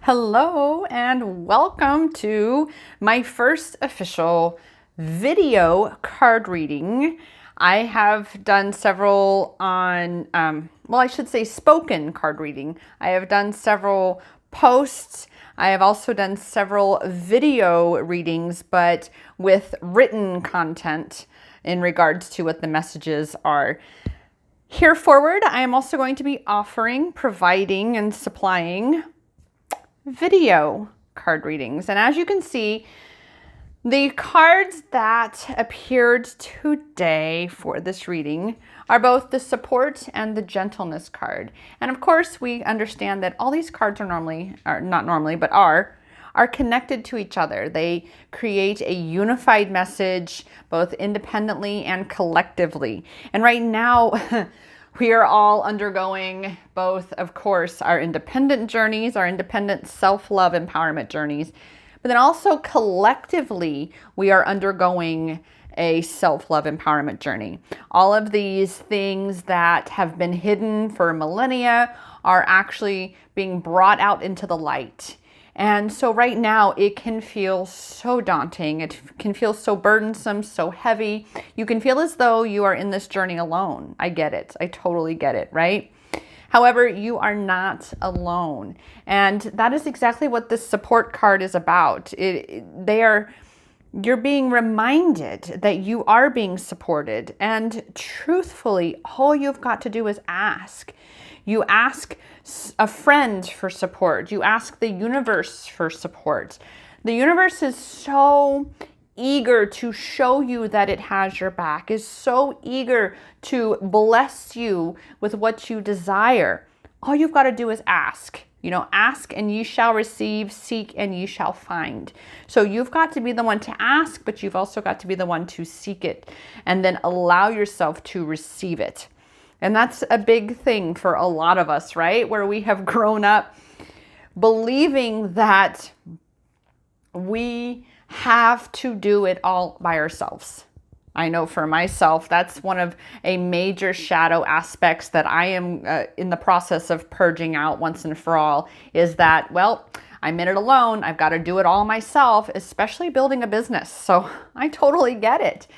Hello and welcome to my first official video card reading. I have done several on, I should say spoken card reading. I have done several posts. I have also done several video readings, but with written content in regards to what the messages are. Here forward, I am also going to be offering, providing, and supplying video card readings. And as you can see, the cards that appeared today for this reading are both the support and the gentleness card. And of course, we understand that all these cards are connected to each other. They create a unified message, both independently and collectively. And right now, we are all undergoing both, of course, our independent journeys, our independent self-love empowerment journeys, but then also collectively, we are undergoing a self-love empowerment journey. All of these things that have been hidden for millennia are actually being brought out into the light. And so right now it can feel so daunting. It can feel so burdensome, so heavy. You can feel as though you are in this journey alone. I get it. I totally get it, right? However, you are not alone. And that is exactly what this support card is about. You're being reminded that you are being supported. And truthfully, all you've got to do is ask. You ask a friend for support. You ask the universe for support. The universe is so eager to show you that it has your back, is so eager to bless you with what you desire. All you've got to do is ask. Ask and ye shall receive, seek and ye shall find. So you've got to be the one to ask, but you've also got to be the one to seek it and then allow yourself to receive it. And that's a big thing for a lot of us, right? Where we have grown up believing that we have to do it all by ourselves. I know for myself, that's one of a major shadow aspects that I am in the process of purging out once and for all, is that, I'm in it alone. I've got to do it all myself, especially building a business. So I totally get it.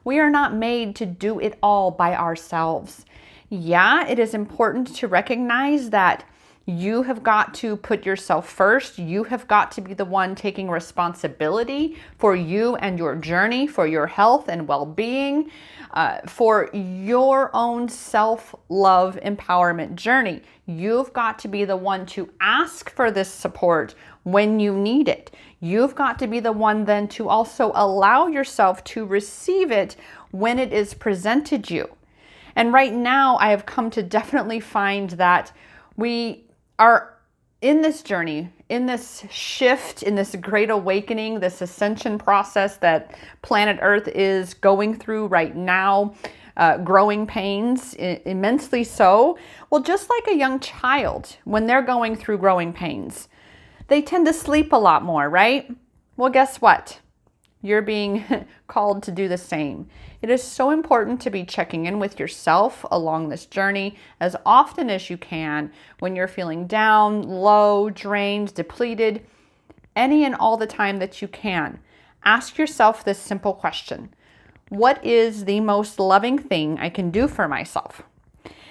We are not made to do it all by ourselves. Yeah, it is important to recognize that you have got to put yourself first. You have got to be the one taking responsibility for you and your journey, for your health and well-being, for your own self-love empowerment journey. You've got to be the one to ask for this support when you need it. You've got to be the one then to also allow yourself to receive it when it is presented you. And right now, I have come to definitely find that we are in this journey, in this shift, in this great awakening, this ascension process that planet Earth is going through right now, growing pains, immensely so. Well, just like a young child, when they're going through growing pains, they tend to sleep a lot more, right? Well, guess what? You're being called to do the same. It is so important to be checking in with yourself along this journey as often as you can when you're feeling down, low, drained, depleted, any and all the time that you can. Ask yourself this simple question. What is the most loving thing I can do for myself?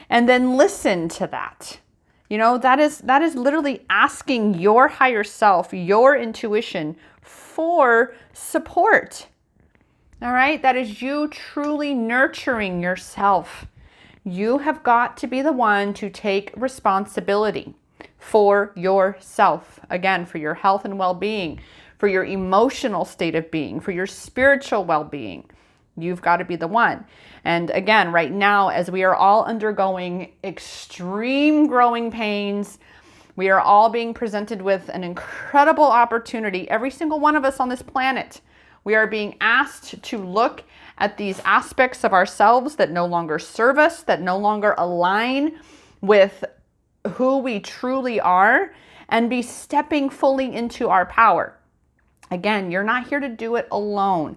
And then listen to that. That is literally asking your higher self, your intuition, for support. All right, that is you truly nurturing yourself. You have got to be the one to take responsibility for yourself. Again, for your health and well-being, for your emotional state of being, for your spiritual well-being. You've got to be the one. And again, right now, as we are all undergoing extreme growing pains, we are all being presented with an incredible opportunity. Every single one of us on this planet, we are being asked to look at these aspects of ourselves that no longer serve us, that no longer align with who we truly are, and be stepping fully into our power. Again, you're not here to do it alone.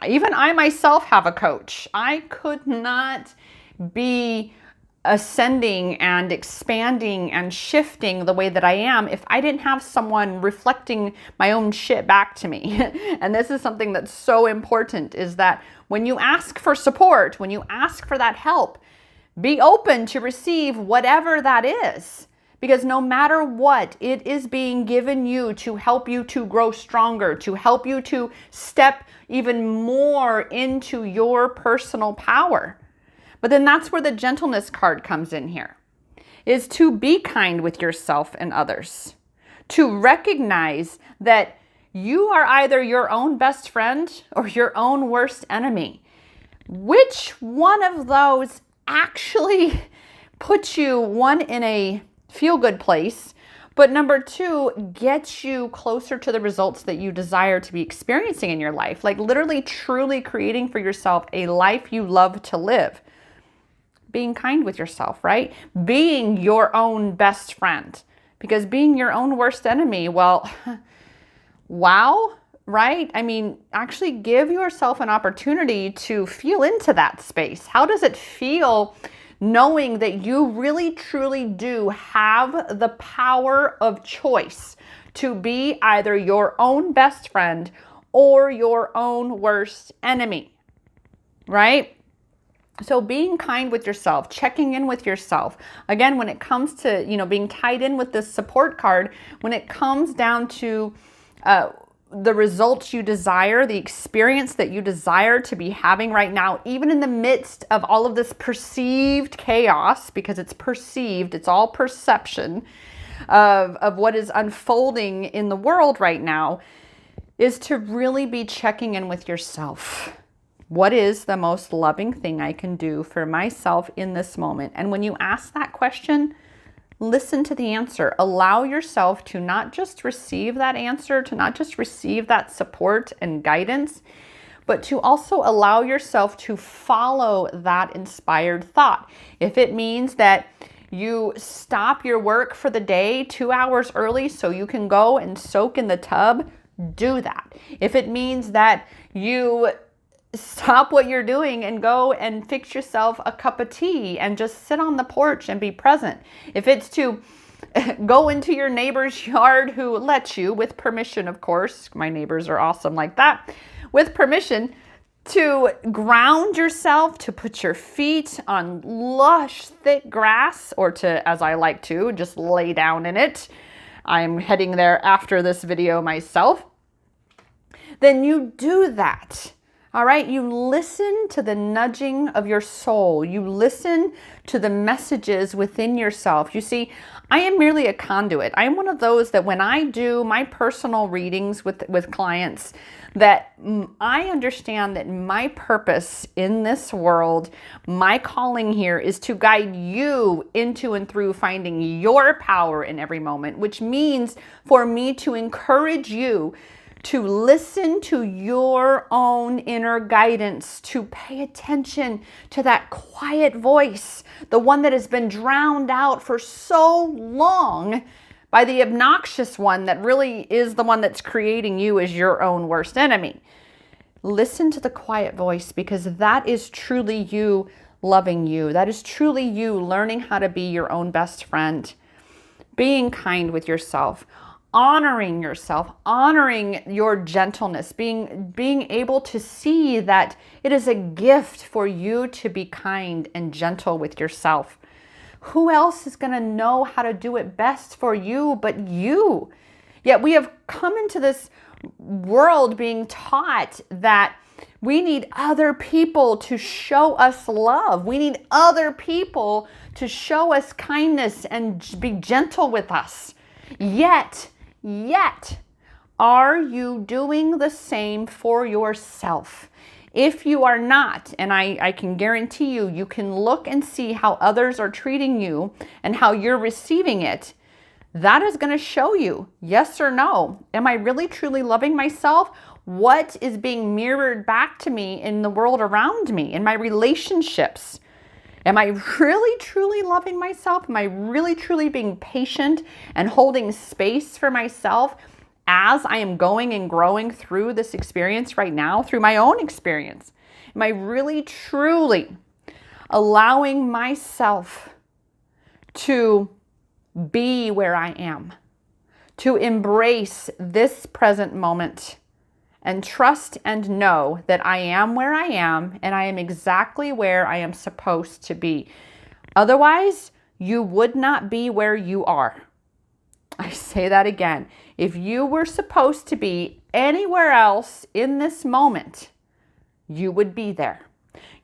Even I myself have a coach. I could not be ascending and expanding and shifting the way that I am if I didn't have someone reflecting my own shit back to me. And this is something that's so important, is that when you ask for support, when you ask for that help, be open to receive whatever that is. Because no matter what, it is being given you to help you to grow stronger, to help you to step even more into your personal power. But then that's where the gentleness card comes in here, is to be kind with yourself and others, to recognize that you are either your own best friend or your own worst enemy. Which one of those actually puts you, one, in a feel-good place, but number two, gets you closer to the results that you desire to be experiencing in your life, like literally truly creating for yourself a life you love to live. Being kind with yourself, right? Being your own best friend, because being your own worst enemy, well, wow, right? I mean, actually give yourself an opportunity to feel into that space. How does it feel knowing that you really truly do have the power of choice to be either your own best friend or your own worst enemy, right? So being kind with yourself, checking in with yourself. Again, when it comes to, being tied in with this support card, when it comes down to the results you desire, the experience that you desire to be having right now, even in the midst of all of this perceived chaos, because it's perceived, it's all perception of what is unfolding in the world right now, is to really be checking in with yourself. What is the most loving thing I can do for myself in this moment? And when you ask that question, listen to the answer. Allow yourself to not just receive that answer, to not just receive that support and guidance, but to also allow yourself to follow that inspired thought. If it means that you stop your work for the day 2 hours early so you can go and soak in the tub, do that. If it means that you stop what you're doing and go and fix yourself a cup of tea and just sit on the porch and be present. If it's to go into your neighbor's yard who lets you, with permission, of course, my neighbors are awesome like that, with permission, to ground yourself, to put your feet on lush, thick grass, or to, as I like to, just lay down in it. I'm heading there after this video myself. Then you do that. All right, you listen to the nudging of your soul. You listen to the messages within yourself. You see, I am merely a conduit. I am one of those that when I do my personal readings with clients, that I understand that my purpose in this world, my calling here, is to guide you into and through finding your power in every moment, which means for me to encourage you to listen to your own inner guidance, to pay attention to that quiet voice, the one that has been drowned out for so long by the obnoxious one that really is the one that's creating you as your own worst enemy. Listen to the quiet voice, because that is truly you loving you. That is truly you learning how to be your own best friend, being kind with yourself, honoring yourself, honoring your gentleness, being able to see that it is a gift for you to be kind and gentle with yourself. Who else is going to know how to do it best for you but you? Yet we have come into this world being taught that we need other people to show us love. We need other people to show us kindness and be gentle with us. Yet, are you doing the same for yourself? If you are not, and I can guarantee you, you can look and see how others are treating you and how you're receiving it. That is going to show you, yes or no. Am I really truly loving myself? What is being mirrored back to me in the world around me, in my relationships? Am I really truly loving myself? Am I really truly being patient and holding space for myself as I am going and growing through this experience right now, through my own experience? Am I really truly allowing myself to be where I am, to embrace this present moment and trust and know that I am where I am and I am exactly where I am supposed to be. Otherwise, you would not be where you are. I say that again. If you were supposed to be anywhere else in this moment, you would be there.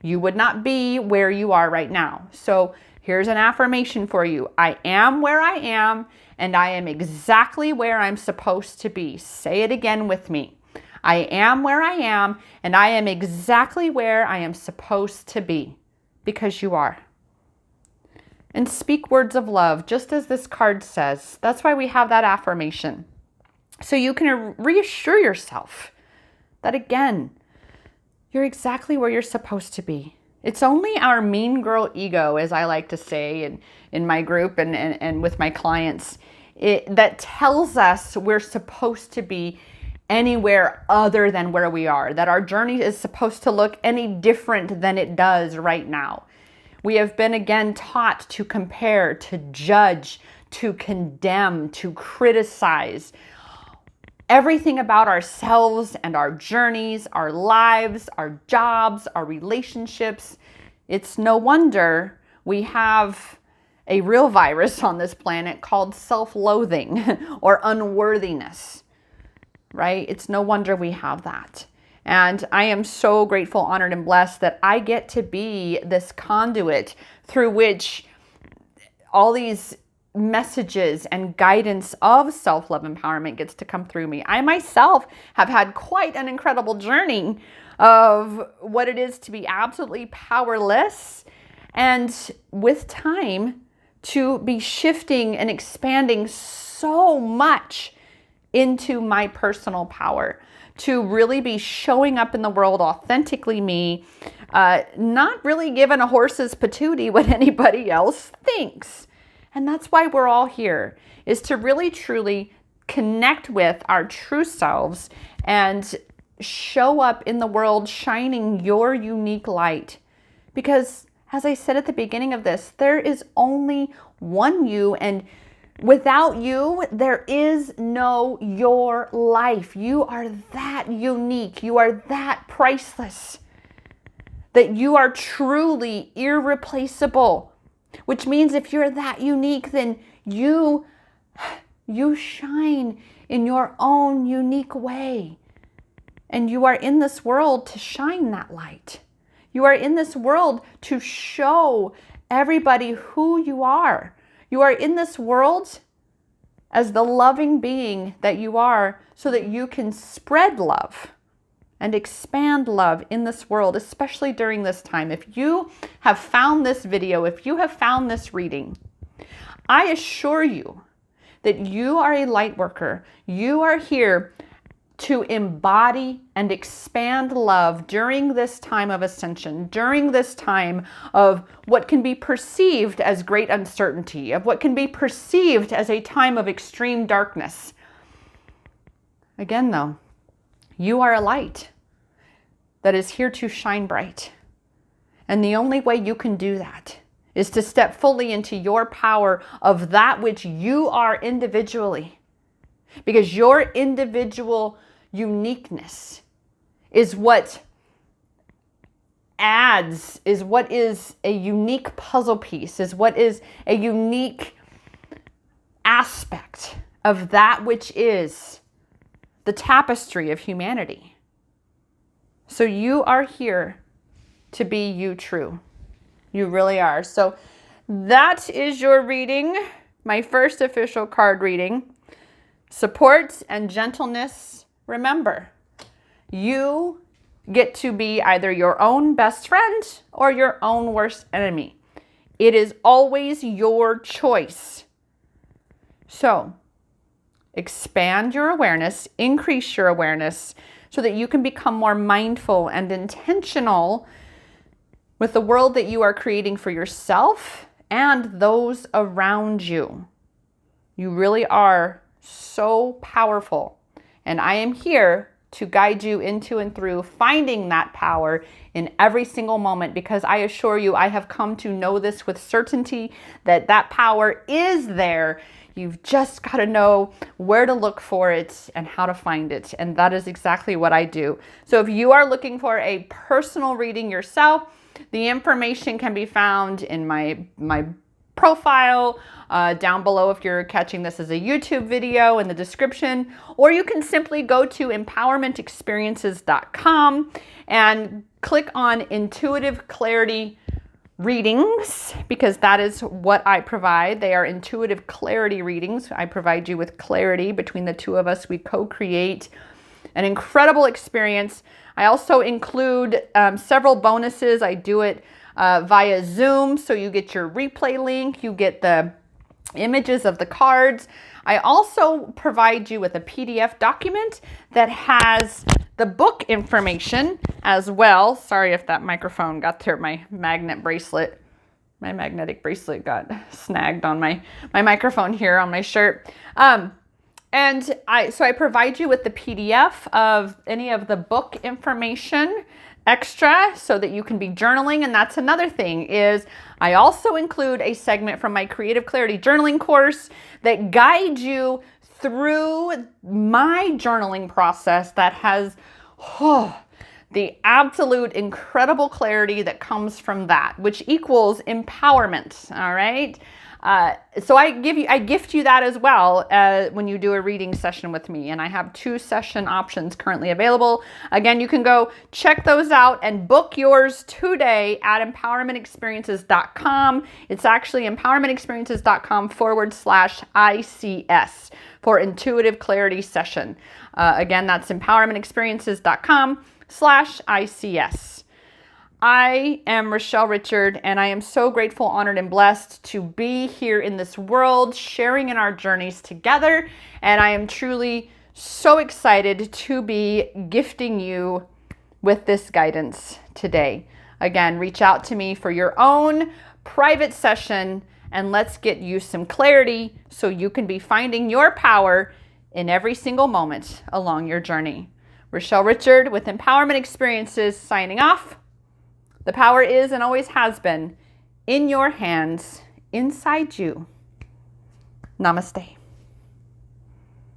You would not be where you are right now. So here's an affirmation for you. I am where I am, and I am exactly where I'm supposed to be. Say it again with me. I am where I am, and I am exactly where I am supposed to be, because you are. And speak words of love, just as this card says. That's why we have that affirmation. So you can reassure yourself that, again, you're exactly where you're supposed to be. It's only our mean girl ego, as I like to say in my group and with my clients, that tells us we're supposed to be anywhere other than where we are, that our journey is supposed to look any different than it does right now. We have been again taught to compare, to judge, to condemn, to criticize everything about ourselves and our journeys, our lives, our jobs, our relationships. It's no wonder we have a real virus on this planet called self-loathing or unworthiness, right? It's no wonder we have that. And I am so grateful, honored, and blessed that I get to be this conduit through which all these messages and guidance of self-love empowerment gets to come through me. I myself have had quite an incredible journey of what it is to be absolutely powerless, and with time to be shifting and expanding so much into my personal power, to really be showing up in the world authentically me, not really giving a horse's patootie what anybody else thinks. And that's why we're all here, is to really truly connect with our true selves and show up in the world shining your unique light. Because as I said at the beginning of this, there is only one you, and without you, there is no your life. You are that unique. You are that priceless, that you are truly irreplaceable. Which means if you're that unique, then you shine in your own unique way. And you are in this world to shine that light. You are in this world to show everybody who you are. You are in this world as the loving being that you are, so that you can spread love and expand love in this world, especially during this time. If you have found this video, if you have found this reading, I assure you that you are a light worker. You are here to embody and expand love during this time of ascension, during this time of what can be perceived as great uncertainty, of what can be perceived as a time of extreme darkness. Again, though, you are a light that is here to shine bright. And the only way you can do that is to step fully into your power of that which you are individually. Because your individual uniqueness is what adds, is what is a unique puzzle piece, is what is a unique aspect of that which is the tapestry of humanity. So you are here to be you true. You really are. So that is your reading, my first official card reading. Support and gentleness. Remember, you get to be either your own best friend or your own worst enemy. It is always your choice. So expand your awareness, increase your awareness so that you can become more mindful and intentional with the world that you are creating for yourself and those around you. You really are so powerful. And I am here to guide you into and through finding that power in every single moment, because I assure you, I have come to know this with certainty that that power is there. You've just got to know where to look for it and how to find it. And that is exactly what I do. So if you are looking for a personal reading yourself, the information can be found in my profile down below if you're catching this as a YouTube video, in the description, or you can simply go to empowermentexperiences.com and click on Intuitive Clarity Readings, because that is what I provide. They are intuitive clarity readings. I provide you with clarity. Between the two of us, we co-create an incredible experience. I also include several bonuses. I do it via Zoom, so you get your replay link, you get the images of the cards. I also provide you with a PDF document that has the book information as well. Sorry if that microphone got through my magnet bracelet. My magnetic bracelet got snagged on my microphone here on my shirt. So I provide you with the PDF of any of the book information extra so that you can be journaling. And that's another thing, is I also include a segment from my Creative Clarity journaling course that guides you through my journaling process that has the absolute incredible clarity that comes from that, which equals empowerment. All right. So I gift you that as well when you do a reading session with me. And I have 2 session options currently available. Again, you can go check those out and book yours today at empowermentexperiences.com. It's actually empowermentexperiences.com/ICS for Intuitive Clarity Session. Again, that's empowermentexperiences.com/ICS. I am Rochelle Richard, and I am so grateful, honored, and blessed to be here in this world, sharing in our journeys together. And I am truly so excited to be gifting you with this guidance today. Again, reach out to me for your own private session, and let's get you some clarity so you can be finding your power in every single moment along your journey. Rochelle Richard with Empowerment Experiences signing off. The power is and always has been in your hands, inside you. Namaste.